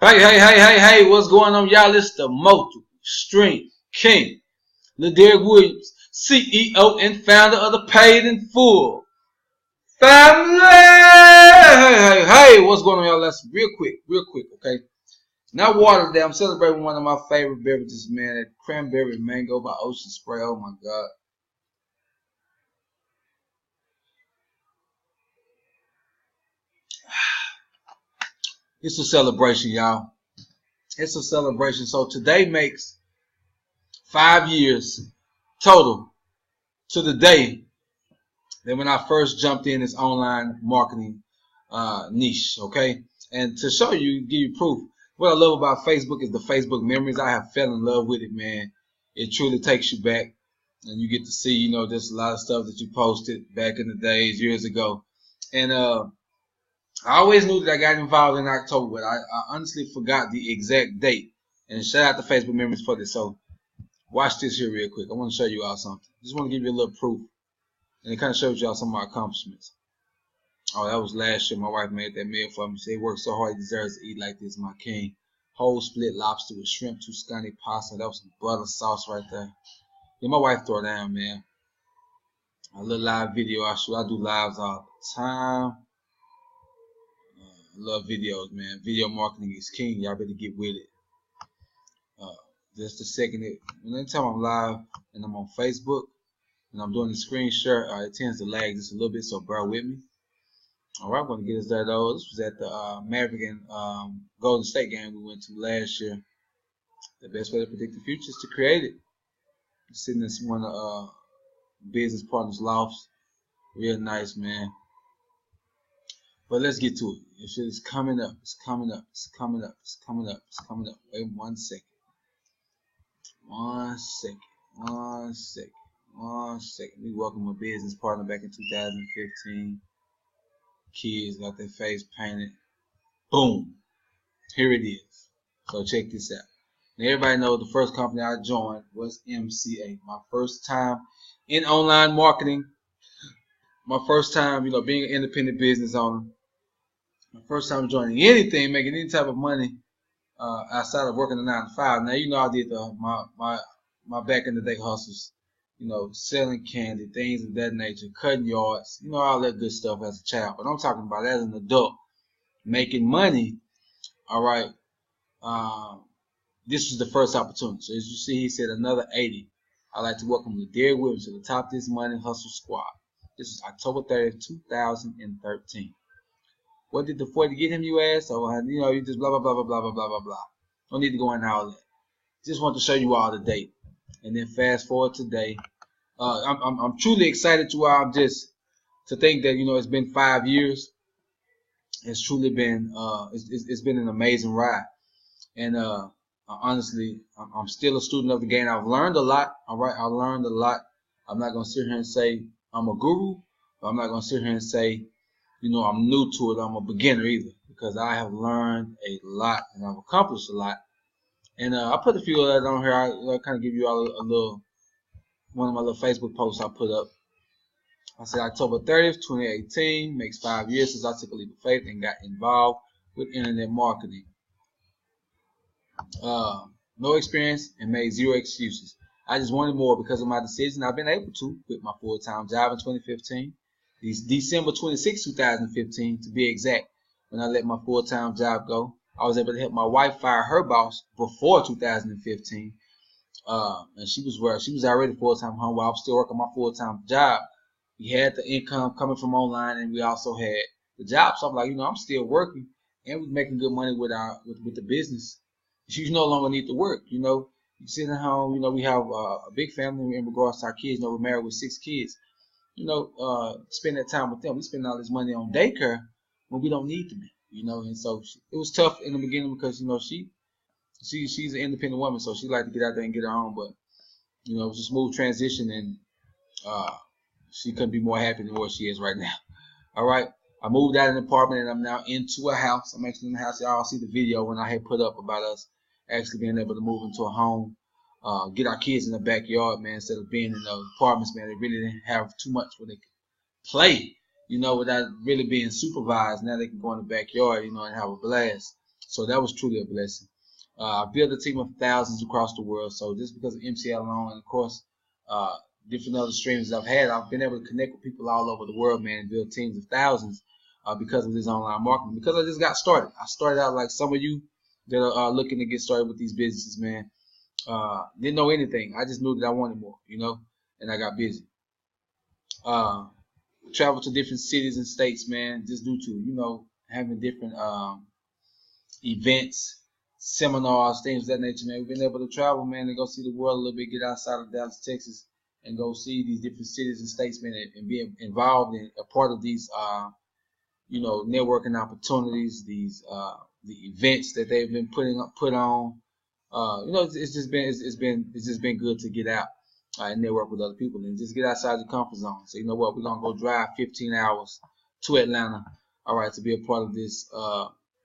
Hey, what's going on, y'all? It's the Multiple Stream King, Ladarius Williams, CEO and founder of the Paid in Full family. Hey, what's going on, y'all? Let's real quick, okay? Now, water today. I'm celebrating one of my favorite beverages, man. That cranberry mango by Ocean Spray. Oh my God. It's a celebration, y'all. It's a celebration. So today makes 5 years total to the day that when I first jumped in this online marketing niche, okay? And to show you, give you proof, what I love about Facebook is the Facebook memories. I have fell in love with it, man. It truly takes you back, and you get to see, there's a lot of stuff that you posted back in the days, years ago. And I always knew that I got involved in October, but I honestly forgot the exact date. And shout out to Facebook memories for this. So watch this here real quick. I want to show you all something. Just want to give you a little proof. And it kind of shows y'all some of my accomplishments. Oh, that was last year. My wife made that meal for me. She worked so hard, he deserves to eat like this, my king. Whole split lobster with shrimp, Tuscany pasta. That was some butter sauce right there. Yeah, my wife throw down, man. A little live video I shoot. I do lives all the time. I love videos, man. Video marketing is king. Y'all better get with it. Just a second. Anytime I'm live and I'm on Facebook and I'm doing the screen share, it tends to lag just a little bit, so bear with me. All right, I'm going to get us there, though. This was at the Maverick and Golden State game we went to last year. The best way to predict the future is to create it. I'm sitting in one of business partners' lofts. Real nice, man. But let's get to it. This shit is coming up. It's coming up. It's coming up. It's coming up. It's coming up. Wait 1 second. 1 second. 1 second. 1 second. We welcomed a business partner back in 2015. Kids got their face painted. Boom. Here it is. So check this out. Now everybody knows the first company I joined was MCA. My first time in online marketing. My first time, being an independent business owner. My first time joining anything, making any type of money outside of working a 9 to 5. Now I did my back in the day hustles. Selling candy, things of that nature, cutting yards, all that good stuff as a child. But I'm talking about as an adult, making money. All right. This was the first opportunity. So as you see, he said another 80. I'd like to welcome Ladarius Williams to the top of this Money Hustle Squad. This is October 30th, 2013. What did the 40 get him, you ask? So, you just blah, blah, blah, blah, blah, blah, blah, blah, blah. Don't need to go into all that. Just want to show you all the date. And then fast forward today. I'm truly excited to think that, it's been 5 years. It's truly been, it's been an amazing ride. And, honestly, I'm still a student of the game. I've learned a lot. All right. I learned a lot. I'm not going to sit here and say I'm a guru. But I'm not going to sit here and say, I'm new to it. I'm a beginner either, because I have learned a lot and I've accomplished a lot. And I put a few of that on here. I kind of give you all a little, one of my little Facebook posts I put up. I said October 30th, 2018 makes 5 years since I took a leap of faith and got involved with internet marketing. No experience and made zero excuses. I just wanted more because of my decision. I've been able to quit my full-time job in 2015. December 26, 2015 to be exact, when I let my full-time job go. I was able to help my wife fire her boss before 2015. And she was already full-time home while I was still working my full-time job. We had the income coming from online, and we also had the job. So I'm like, I'm still working, and we're making good money with the business. You no longer need to work. You sit at home. We have a big family in regards to our kids. We're married with 6 kids. Spend that time with them. We spend all this money on daycare when we don't need to be, and so it was tough in the beginning because, she's an independent woman, so she liked to get out there and get her own, but, it was a smooth transition, and she couldn't be more happy than where she is right now. All right. I moved out of an apartment and I'm now into a house. I'm actually in the house. Y'all see the video when I had put up about us actually being able to move into a home. Get our kids in the backyard, man, instead of being in the apartments, man. They really didn't have too much where they could play, without really being supervised. Now they can go in the backyard, and have a blast. So that was truly a blessing. I built a team of thousands across the world. So just because of MCL alone, and of course, different other streams I've had, I've been able to connect with people all over the world, man, and build teams of thousands because of this online marketing. Because I just got started. I started out like some of you that are looking to get started with these businesses, man. Didn't know anything. I just knew that I wanted more, and I got busy. Travel to different cities and states, man, just due to, having different events, seminars, things of that nature, man. We've been able to travel, man, and go see the world a little bit, get outside of Dallas, Texas, and go see these different cities and states, man, and be involved in a part of these, networking opportunities, these the events that they've been put on. It's just been good to get out and network with other people and just get outside your comfort zone. So you know what, we're gonna go drive 15 hours to Atlanta, all right, to be a part of this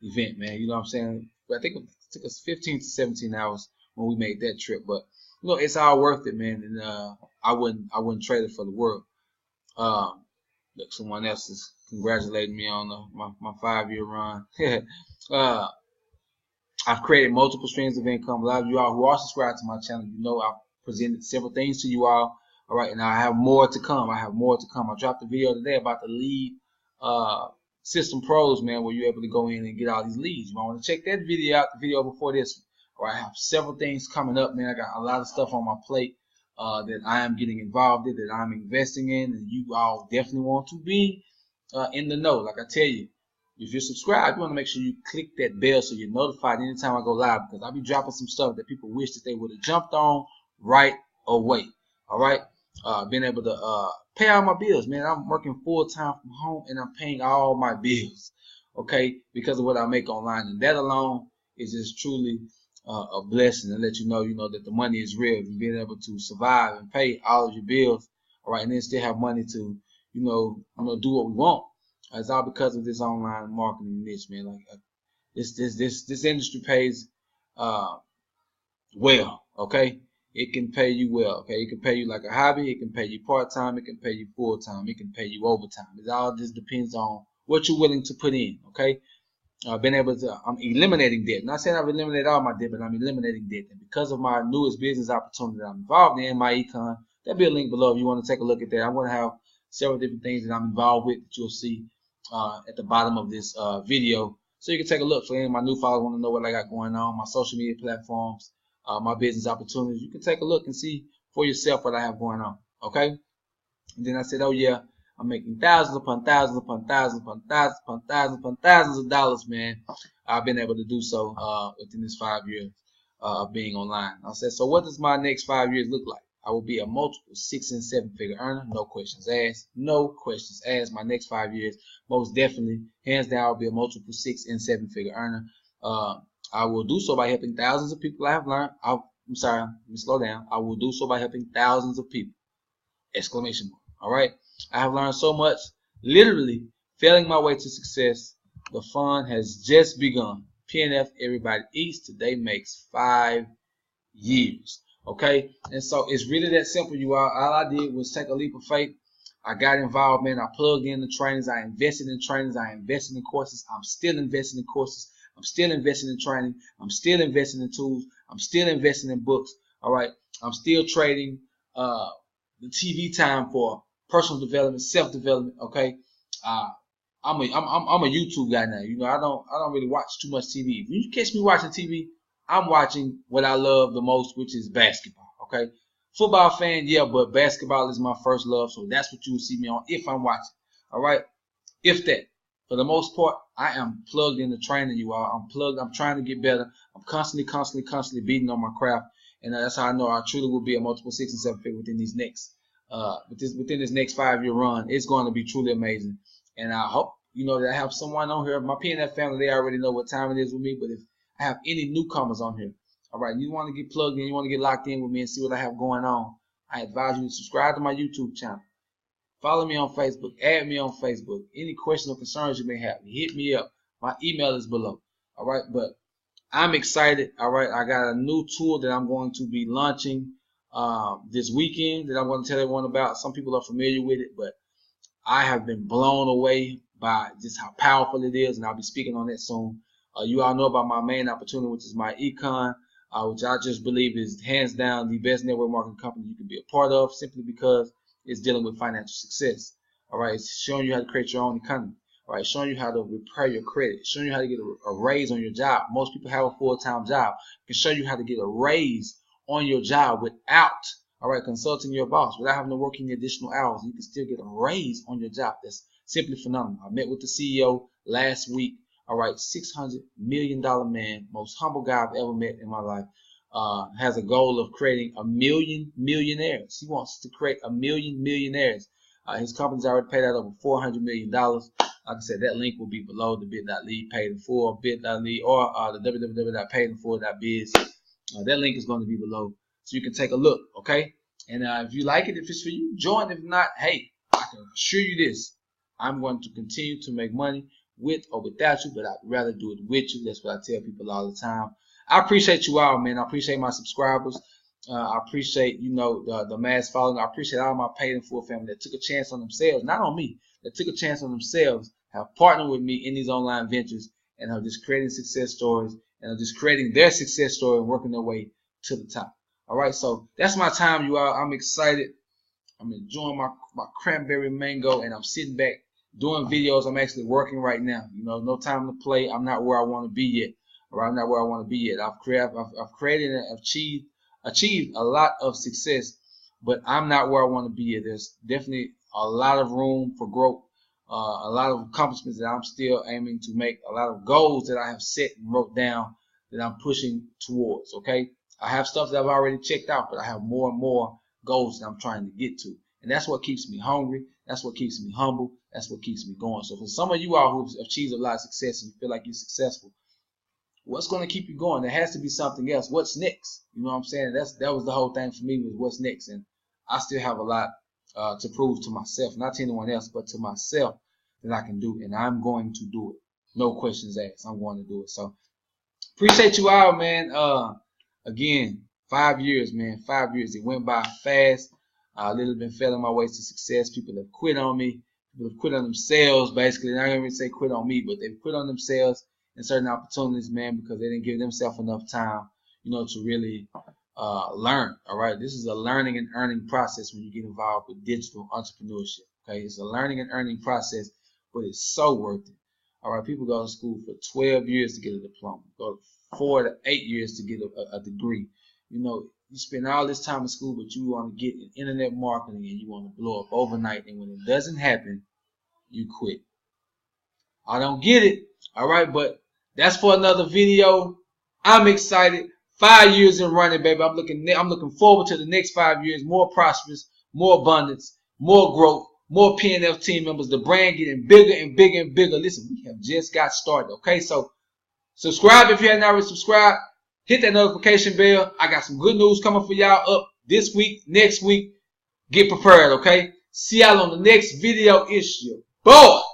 event, man. You know what I'm saying? But I think it took us 15 to 17 hours when we made that trip, but it's all worth it, man. And I wouldn't trade it for the world. Look, someone else is congratulating me on my 5-year run. I've created multiple streams of income. A lot of you all who are subscribed to my channel, I've presented several things to you all. All right, and I have more to come. I dropped a video today about the lead system pros, man, where you're able to go in and get all these leads. You might want to check that video out, the video before this one. All right, I have several things coming up, man. I got a lot of stuff on my plate that I am getting involved in, that I'm investing in, and you all definitely want to be in the know. Like I tell you, if you're subscribed, you want to make sure you click that bell so you're notified anytime I go live, because I'll be dropping some stuff that people wish that they would have jumped on right away. All right, being able to pay all my bills, man. I'm working full time from home and I'm paying all my bills, okay, because of what I make online, and that alone is just truly a blessing, and let you know, that the money is real. And being able to survive and pay all of your bills, all right, and then still have money to, do what we want. It's all because of this online marketing niche, man. Like this industry pays well, okay. It can pay you well, okay. It can pay you like a hobby. It can pay you part time. It can pay you full time. It can pay you overtime. It all just depends on what you're willing to put in, okay. I'm eliminating debt. Not saying I've eliminated all my debt, but I'm eliminating debt. And because of my newest business opportunity that I'm involved in, my econ, there'll be a link below if you want to take a look at that. I'm going to have several different things that I'm involved with that you'll see at the bottom of this video. So you can take a look. For any of my new followers want to know what I got going on, my social media platforms, my business opportunities. You can take a look and see for yourself what I have going on, okay? And then I said, oh yeah, I'm making thousands upon thousands upon thousands upon thousands upon thousands upon thousands of dollars, man. I've been able to do so within this 5 years of being online. I said, so what does my next 5 years look like? I will be a multiple 6- and 7-figure earner. No questions asked. No questions asked. My next 5 years, most definitely, hands down, I'll be a multiple 6- and 7-figure earner. I will do so by helping thousands of people. I have learned. I'm sorry, let me slow down. I will do so by helping thousands of people. Exclamation mark. All right. I have learned so much, literally failing my way to success. The fun has just begun. PNF, everybody eats. Today makes 5 years. Okay, and so it's really that simple, you all. All I did was take a leap of faith. I got involved, man. I plugged in the trainings. I invested in trainings. I invested in courses. I'm still investing in courses. I'm still investing in training. I'm still investing in tools. I'm still investing in books. All right. I'm still trading the TV time for personal development, self-development. Okay. I'm a YouTube guy now. I don't really watch too much TV. When you catch me watching TV, I'm watching what I love the most, which is basketball. Okay. Football fan, yeah, but basketball is my first love, so that's what you will see me on if I'm watching. All right. If that. For the most part, I am plugged into training, you all. I'm plugged. I'm trying to get better. I'm constantly beating on my craft, and that's how I know I truly will be a multiple 6- and 7-figure within these next, within this next 5-year run. It's going to be truly amazing, and I hope that I have someone on here. My PNF family, they already know what time it is with me, but if I have any newcomers on here, all right, you want to get plugged in, you want to get locked in with me and see what I have going on, I advise you to subscribe to my YouTube channel. Follow me on Facebook. Add me on Facebook. Any questions or concerns you may have, hit me up. My email is below. All right, but I'm excited. All right, I got a new tool that I'm going to be launching this weekend that I'm going to tell everyone about. Some people are familiar with it, but I have been blown away by just how powerful it is, and I'll be speaking on that soon. You all know about my main opportunity, which is my Econ, which I just believe is hands down the best network marketing company you can be a part of, simply because it's dealing with financial success. All right, it's showing you how to create your own economy. All right, showing you how to repair your credit, showing you how to get a raise on your job. Most people have a full-time job. I can show you how to get a raise on your job without, all right, consulting your boss, without having to work any additional hours. You can still get a raise on your job. That's simply phenomenal. I met with the CEO last week. All right, $600 million man, most humble guy I've ever met in my life. Has a goal of creating 1 million millionaires. He wants to create 1 million millionaires. His company's already paid out over $400 million. Like I said, that link will be below, the bit.ly paid in full, bit.ly, or the www.paidinfull.biz. That link is going to be below, so you can take a look, okay? And if you like it, if it's for you, join. If not, hey, I can assure you this. I'm going to continue to make money with or without you, but I'd rather do it with you. That's what I tell people all the time. I appreciate you all, man. I appreciate my subscribers. I appreciate, you know, the mass following. I appreciate all my Paid in Full family that took a chance on themselves, not on me, that took a chance on themselves, have partnered with me in these online ventures, and are just creating success stories, and are just creating their success story and working their way to the top. All right, so that's my time, you all. I'm excited. I'm enjoying my cranberry mango, and I'm sitting back doing videos. I'm actually working right now. You know, no time to play. I'm not where I want to be yet. All right, I'm not where I want to be yet. I've created and achieved a lot of success, but I'm not where I want to be yet. There's definitely a lot of room for growth, a lot of accomplishments that I'm still aiming to make, a lot of goals that I have set and wrote down that I'm pushing towards, okay? I have stuff that I've already checked out, but I have more and more goals that I'm trying to get to. And that's what keeps me hungry. That's what keeps me humble. That's what keeps me going. So for some of you all who've achieved a lot of success and you feel like you're successful, what's going to keep you going? There has to be something else. What's next? You know what I'm saying? That was the whole thing for me, was what's next. And I still have a lot to prove to myself, not to anyone else, but to myself, that I can do. And I'm going to do it. No questions asked. I'm going to do it. So appreciate you all, man. Again, 5 years, man. 5 years. It went by fast. I literally been failing my way to success. People have quit on me. People have quit on themselves, basically. Not going to say quit on me, but they've quit on themselves in certain opportunities, man, because they didn't give themselves enough time, you know, to really learn. All right, this is a learning and earning process when you get involved with digital entrepreneurship. Okay, it's a learning and earning process, but it's so worth it. All right, people go to school for 12 years to get a diploma, go 4 to 8 years to get a degree. You know, you spend all this time in school, but you want to get in internet marketing and you want to blow up overnight, and when it doesn't happen, you quit. I don't get it. All right, but that's for another video. I'm excited. 5 years in running, baby. I'm looking forward to the next 5 years. More prosperous, more abundance, more growth, more PNF team members. The brand getting bigger and bigger and bigger. Listen, we have just got started. Okay, so subscribe if you haven't already subscribed. Hit that notification bell. I got some good news coming for y'all up this week, next week. Get prepared, okay? See y'all on the next video. It's your boy.